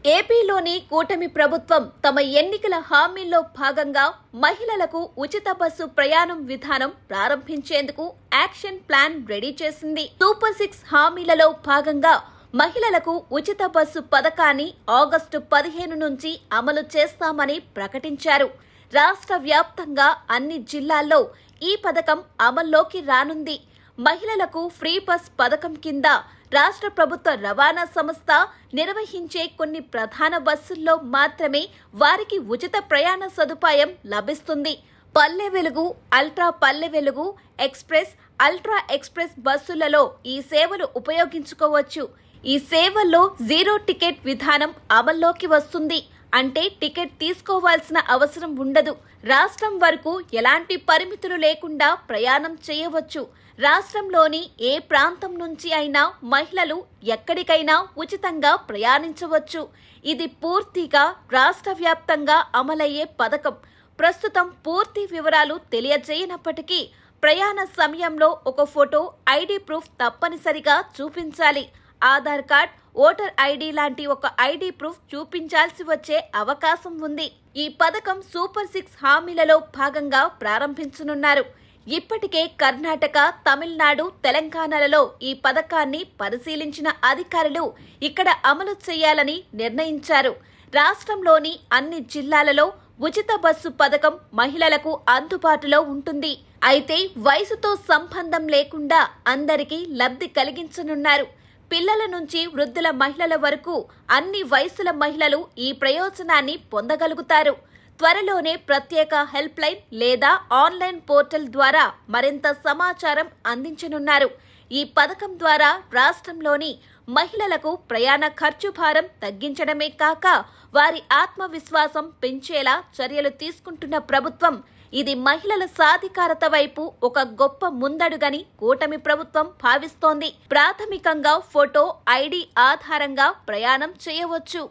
ఏపీలోని కూటమి ప్రభుత్వం తమ ఎన్నికల హామీల్లో భాగంగా మహిళలకు ఉచిత బస్సు ప్రయాణం విధానం ప్రారంభించేందుకు యాక్షన్ ప్లాన్ రెడీ చేసింది. సూపర్ 6 హామీలలో భాగంగా మహిళలకు ఉచిత బస్సు పథకాన్ని ఆగస్టు 15 నుంచి అమలు చేస్తామని ప్రకటించారు. రాష్ట్ర వ్యాప్తంగా అన్ని జిల్లాల్లో ఈ పథకం అమల్లోకి రానుంది. మహిళలకు ఫ్రీ బస్ పథకం కింద రాష్ట్ర ప్రభుత్వ రవాణా సంస్థ నిర్వహించే కొన్ని ప్రధాన బస్సుల్లో మాత్రమే వారికి ఉచిత ప్రయాణ సదుపాయం లభిస్తుంది. Palle Velugu, ultra Palle Velugu, express, ultra express బస్సులలో ఈ సేవలు ఉపయోగించుకోవచ్చు. ఈ సేవల్లో జీరో టికెట్ విధానం అమల్లోకి వస్తుంది. అంటే టికెట్ తీసుకోవాల్సిన అవసరం ఉండదు. రాష్ట్రం వరకు ఎలాంటి పరిమితులు లేకుండా ప్రయాణం చేయవచ్చు. రాష్ట్రంలోని ఏ ప్రాంతం నుంచి అయినా మహిళలు ఎక్కడికైనా ఉచితంగా ప్రయాణించవచ్చు. ఇది పూర్తిగా రాష్ట్ర వ్యాప్తంగా అమలయ్యే పథకం. ప్రస్తుతం పూర్తి వివరాలు తెలియజేయనప్పటికీ ప్రయాణ సమయంలో ఒక ఫోటో, ఐడి ప్రూఫ్ తప్పనిసరిగా చూపించాలి. ఆధార్ కార్డ్, ఓటర్ ఐడి లాంటి ఒక ఐడి ప్రూఫ్ చూపించాల్సి వచ్చే అవకాశం ఉంది. ఈ పథకం సూపర్ 6 హామీలలో భాగంగా ప్రారంభించనున్నారు. ఇప్పటికే కర్ణాటక, తమిళనాడు, తెలంగాణలలో ఈ పథకాన్ని పరిశీలించిన అధికారులు ఇక్కడ అమలు చేయాలని నిర్ణయించారు. రాష్ట్రంలోని అన్ని జిల్లాలలో ఉచిత బస్సు పథకం మహిళలకు అందుబాటులో ఉంటుంది. అయితే వయసుతో సంబంధం లేకుండా అందరికీ లబ్ధి కలిగించనున్నారు. పిల్లల నుంచి వృద్ధుల మహిళల వరకు అన్ని వయసుల మహిళలు ఈ ప్రయోజనాన్ని పొందగలుగుతారు. త్వరలోనే ప్రత్యేక హెల్ప్ లైన్ లేదా ఆన్లైన్ పోర్టల్ ద్వారా మరింత సమాచారం అందించనున్నారు. ఈ పథకం ద్వారా రాష్ట్రంలోని మహిళలకు ప్రయాణ ఖర్చు భారం తగ్గించడమే కాక వారి ఆత్మవిశ్వాసం పెంచేలా చర్యలు తీసుకుంటున్న ప్రభుత్వం ఇది మహిళల సాధికారత వైపు ఒక గొప్ప ముందడుగని కూటమి ప్రభుత్వం భావిస్తోంది. ప్రాథమికంగా ఫోటో, ఐడి ఆధారంగా ప్రయాణం చేయవచ్చు.